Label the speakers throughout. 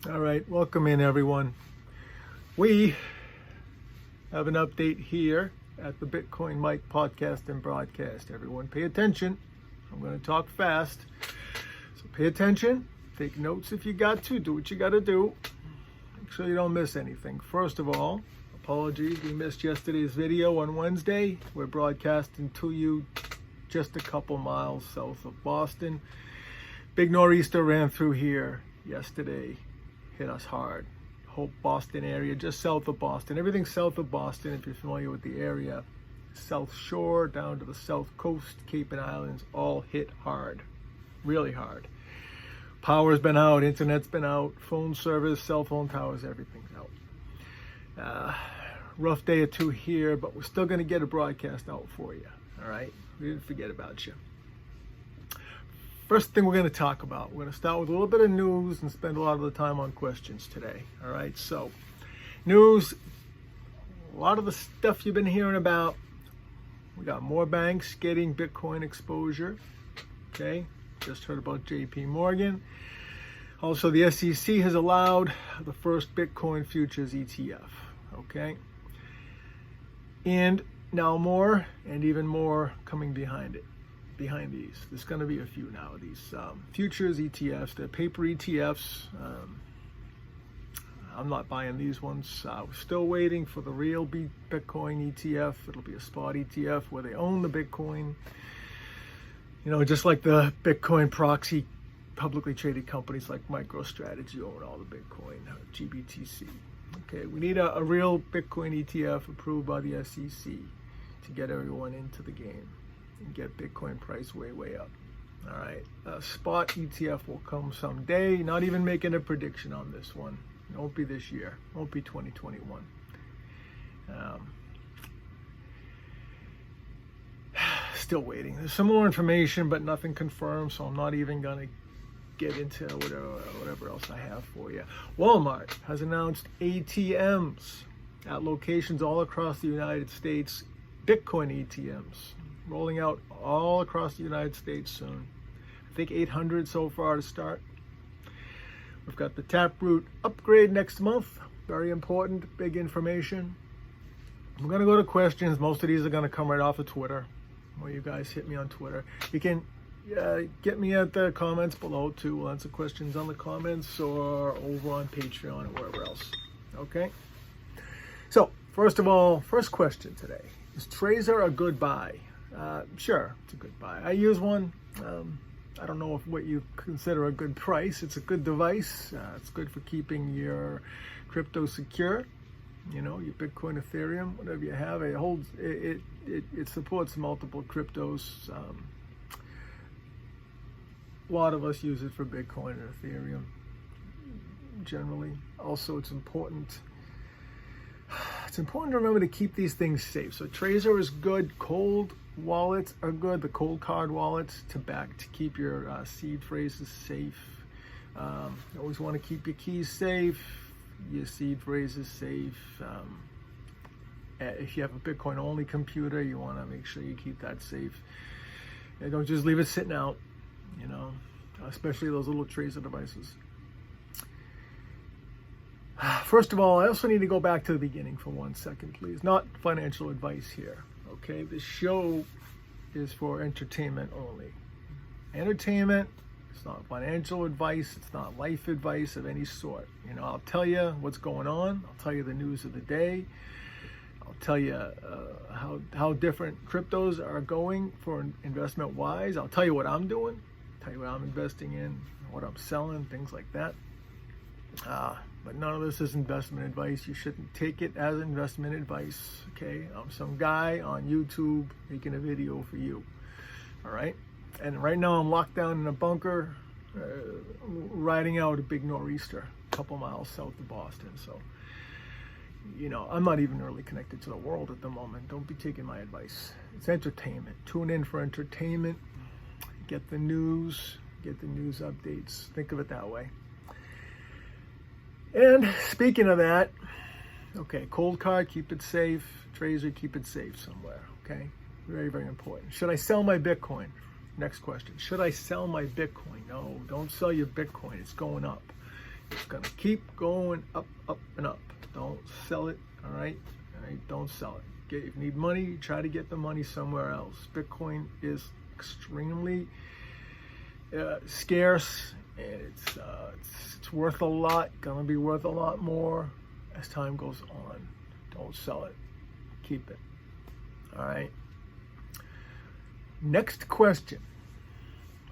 Speaker 1: All right, welcome in everyone. We have an update here at the Bitcoin Mike podcast and broadcast. Everyone pay attention. I'm going to talk fast. So pay attention, take notes if you got to, do what you got to do. Make sure you don't miss anything. First of all, apologies, we missed yesterday's video on Wednesday. We're broadcasting to you just a couple miles south of Boston. Big nor'easter ran through here yesterday. Hit us hard. Whole Boston area, just south of Boston. Everything south of Boston, if you're familiar with the area. South Shore, down to the South Coast, Cape and Islands, all hit hard. Really hard. Power's been out, internet's been out, phone service, cell phone towers, everything's out. Rough day or two here, but we're still going to get a broadcast out for you. All right? We didn't forget about you. First thing we're going to talk about, we're going to start with a little bit of news and spend a lot of the time on questions today. All right, so news, a lot of the stuff you've been hearing about. We got more banks getting Bitcoin exposure. Okay, just heard about JP Morgan. Also, the SEC has allowed the first Bitcoin futures ETF. Okay, and now more and even more coming behind it. Behind these, there's going to be a few now. These futures ETFs, they're paper ETFs. I'm not buying these ones. We're still waiting for the real Bitcoin ETF. It'll be a spot ETF where they own the Bitcoin. You know, just like the Bitcoin proxy publicly traded companies like MicroStrategy own all the Bitcoin, GBTC. Okay, we need a real Bitcoin ETF approved by the SEC to get everyone into the game and get Bitcoin price way up. All right, spot ETF will come someday. Not even making a prediction on this one. It won't be this year. It won't be 2021. Still waiting. There's some more information, but nothing confirmed, so I'm not even gonna get into whatever else I have for you. Walmart has announced ATMs at locations all across the United States, Bitcoin ATMs. Rolling out all across the United States soon. I think 800 so far to start. We've got the Taproot upgrade next month. Very important, big information. I'm going to go to questions. Most of these are going to come right off of Twitter. Well, you guys hit me on Twitter. You can get me at the comments below too. We'll answer questions on the comments or over on Patreon or wherever else. Okay? So, first of all, first question today. Is Keiser a good buy? Sure, it's a good buy. I use one. I don't know what you consider a good price. It's a good device. It's good for keeping your crypto secure. You know, your Bitcoin, Ethereum, whatever you have. It holds. It supports multiple cryptos. A lot of us use it for Bitcoin and Ethereum. Generally, also it's important. It's important to remember to keep these things safe. So Keiser is good. Cold wallets are good. The cold card wallets to keep your seed phrases safe. You always want to keep your keys safe, your seed phrases safe. If you have a Bitcoin only computer, you want to make sure you keep that safe. And don't just leave it sitting out. You know, especially those little Keiser devices. First of all, I also need to go back to the beginning for 1 second, please. Not financial advice here, okay? This show is for entertainment only. Entertainment, it's not financial advice, it's not life advice of any sort. You know, I'll tell you what's going on, I'll tell you the news of the day, I'll tell you how different cryptos are going for investment-wise, I'll tell you what I'm doing, tell you what I'm investing in, what I'm selling, things like that. But none of this is investment advice. You shouldn't take it as investment advice, okay? I'm some guy on YouTube making a video for you, all right? And right now I'm locked down in a bunker, riding out a big nor'easter a couple miles south of Boston. So, you know, I'm not even really connected to the world at the moment. Don't be taking my advice. It's entertainment. Tune in for entertainment. Get the news updates. Think of it that way. And speaking of that, okay, cold card, keep it safe. Keiser, keep it safe somewhere, okay? Very, very important. Should I sell my Bitcoin? Next question. Should I sell my Bitcoin? No, don't sell your Bitcoin. It's going up. It's going to keep going up, up, and up. Don't sell it, all right? All right, don't sell it. If you need money, try to get the money somewhere else. Bitcoin is extremely scarce, and it's worth a lot, going to be worth a lot more as time goes on. Don't sell it. Keep it. All right. Next question.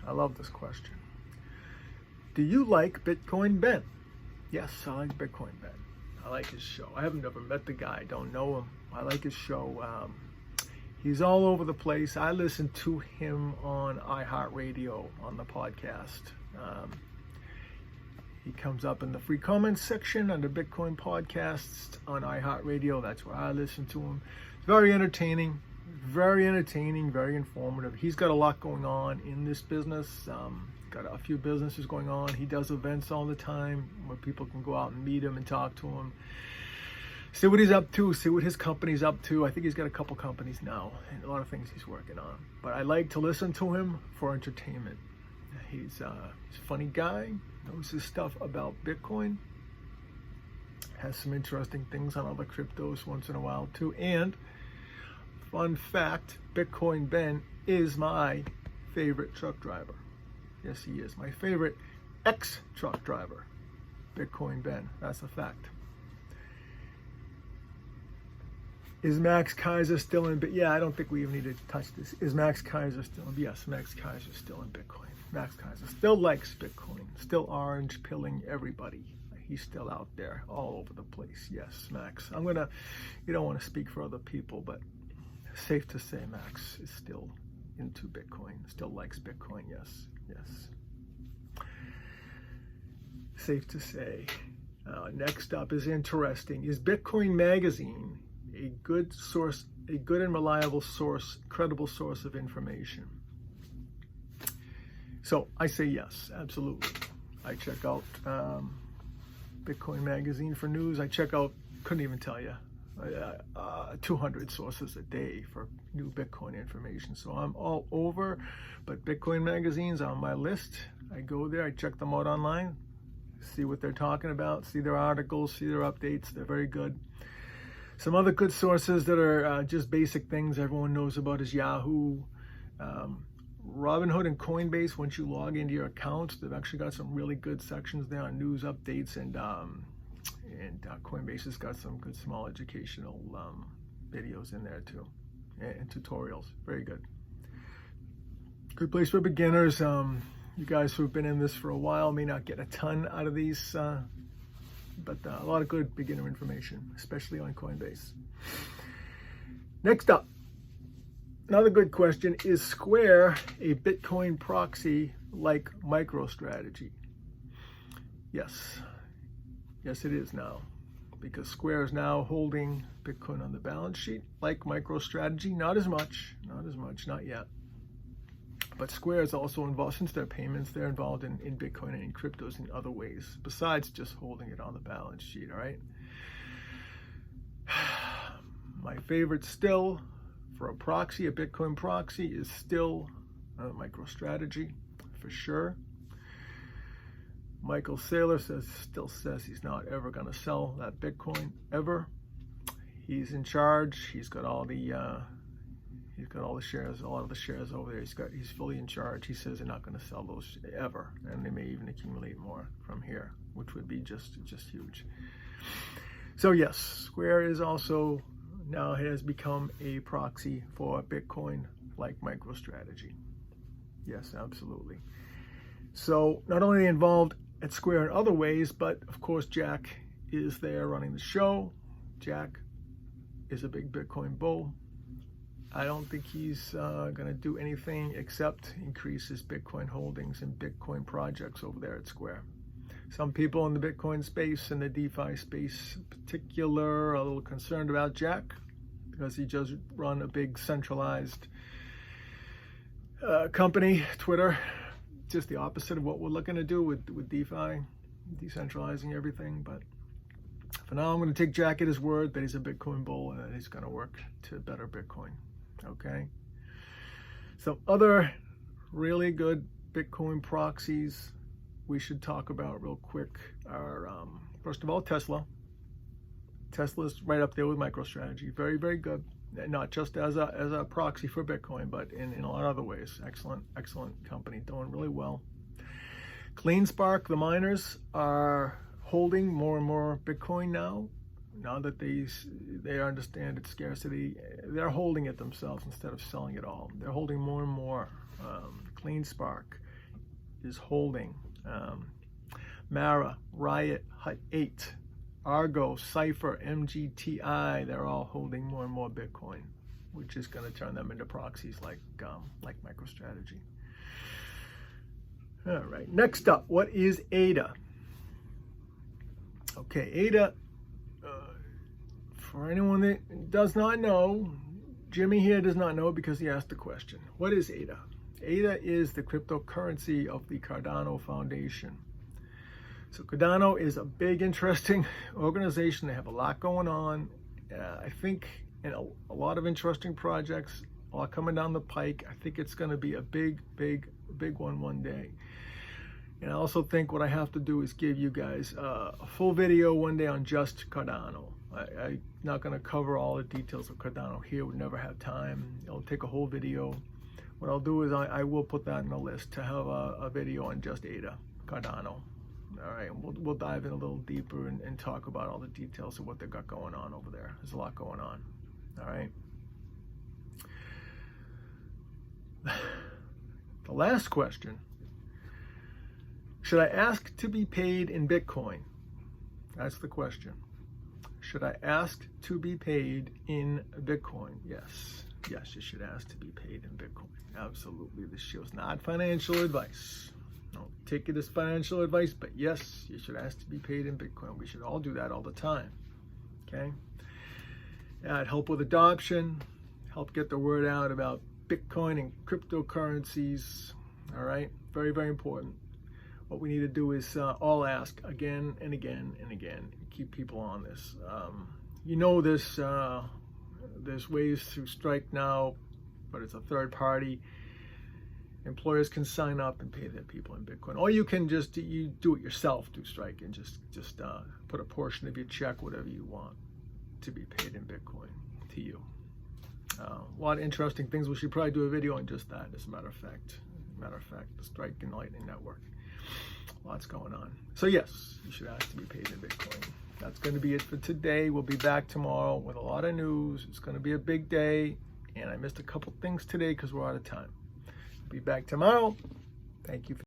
Speaker 1: I love this question. Do you like Bitcoin Ben? Yes, I like Bitcoin Ben. I like his show. I haven't ever met the guy. Don't know him. I like his show. He's all over the place. I listen to him on iHeartRadio on the podcast. He comes up in the free comments section under Bitcoin podcasts on iHeartRadio. That's where I listen to him. It's very entertaining, very informative. He's got a lot going on in this business. Got a few businesses going on. He does events all the time where people can go out and meet him and talk to him. See what he's up to, see what his company's up to. I think he's got a couple companies now and a lot of things he's working on. But I like to listen to him for entertainment. He's a funny guy, knows his stuff about Bitcoin, has some interesting things on other cryptos once in a while too. And fun fact, Bitcoin Ben is my favorite truck driver. Yes, he is. My favorite ex-truck driver, Bitcoin Ben. That's a fact. Is Max Keiser still in? But yeah, I don't think we even need to touch this. Is Max Keiser still in? Yes, Max Keiser is still in Bitcoin. Max Keiser still likes Bitcoin. Still orange pilling everybody. He's still out there all over the place. Yes, Max. You don't want to speak for other people, but safe to say Max is still into Bitcoin. Still likes Bitcoin. Yes. Safe to say. Next up is interesting. Is Bitcoin Magazine a good source, a good and reliable source, credible source of information? So I say yes, absolutely. I check out Bitcoin Magazine for news. I check out, couldn't even tell you, 200 sources a day for new Bitcoin information. So I'm all over, but Bitcoin Magazine's on my list. I go there, I check them out online, see what they're talking about, see their articles, see their updates. They're very good. Some other good sources that are just basic things everyone knows about is Yahoo, Robinhood and Coinbase. Once you log into your account, they've actually got some really good sections there on news updates, and Coinbase has got some good small educational videos in there too, and tutorials. Very good. Good place for beginners. You guys who've been in this for a while may not get a ton out of these, but a lot of good beginner information, especially on Coinbase. Next up, another good question. Is Square a Bitcoin proxy like MicroStrategy? Yes. Yes, it is now, because Square is now holding Bitcoin on the balance sheet like MicroStrategy. Not as much, not yet. But Square is also involved, since their payments, they're involved in Bitcoin and in cryptos in other ways, besides just holding it on the balance sheet, all right? My favorite still for a proxy, a Bitcoin proxy, is still MicroStrategy, for sure. Michael Saylor still says he's not ever going to sell that Bitcoin, ever. He's in charge. He's got all the shares, a lot of the shares over there. He's fully in charge. He says they're not going to sell those ever, and they may even accumulate more from here, which would be just huge. So yes, Square is also now has become a proxy for Bitcoin like MicroStrategy. Yes, absolutely. So not only are they involved at Square in other ways, but of course Jack is there running the show. Jack is a big Bitcoin bull. I don't think he's going to do anything except increase his Bitcoin holdings and Bitcoin projects over there at Square. Some people in the Bitcoin space and the DeFi space in particular are a little concerned about Jack because he just run a big centralized company, Twitter. Just the opposite of what we're looking to do with DeFi, decentralizing everything. But for now, I'm going to take Jack at his word that he's a Bitcoin bull and that he's going to work to better Bitcoin. Okay. Some other really good Bitcoin proxies we should talk about real quick are, first of all, Tesla. Tesla's right up there with MicroStrategy. Very, very good. Not just as a proxy for Bitcoin, but in a lot of other ways. Excellent company, doing really well. CleanSpark, the miners, are holding more and more Bitcoin now. Now that they understand its scarcity, they're holding it themselves instead of selling it all. They're holding more and more. CleanSpark is holding. Mara, Riot, Hut 8, Argo, Cypher, MGTI, they're all holding more and more Bitcoin, which is going to turn them into proxies like MicroStrategy. All right, next up, what is ADA? Okay, ADA, for anyone that does not know, Jimmy here does not know because he asked the question. What is ADA? ADA is the cryptocurrency of the Cardano Foundation. So Cardano is a big, interesting organization. They have a lot going on. I think a lot of interesting projects, a lot coming down the pike. I think it's going to be a big one day. And I also think what I have to do is give you guys a full video one day on just Cardano. I'm not going to cover all the details of Cardano here. We'll never have time. It'll take a whole video. What I'll do is I will put that in the list to have a video on just ADA, Cardano. All right, we'll dive in a little deeper and talk about all the details of what they got going on over there. There's a lot going on. All right. The last question. Should I ask to be paid in Bitcoin? That's the question. Should I ask to be paid in Bitcoin? Yes. Yes, you should ask to be paid in Bitcoin. Absolutely. This show's not financial advice. Don't take it as financial advice, but yes, you should ask to be paid in Bitcoin. We should all do that all the time. Okay? It'd help with adoption, help get the word out about Bitcoin and cryptocurrencies. All right? Very, very important. What we need to do is all ask again and again and again. Keep people on this. You know this. There's ways to strike now, but it's a third party. Employers can sign up and pay their people in Bitcoin, or you can just do it yourself, do strike, and just put a portion of your check, whatever you want, to be paid in Bitcoin to you. A lot of interesting things. We should probably do a video on just that. As a matter of fact, the Strike and Lightning Network. Lots going on. So yes, you should ask to be paid in Bitcoin. That's going to be it for today. We'll be back tomorrow with a lot of news. It's going to be a big day, and I missed a couple things today because we're out of time. Be back tomorrow. Thank you.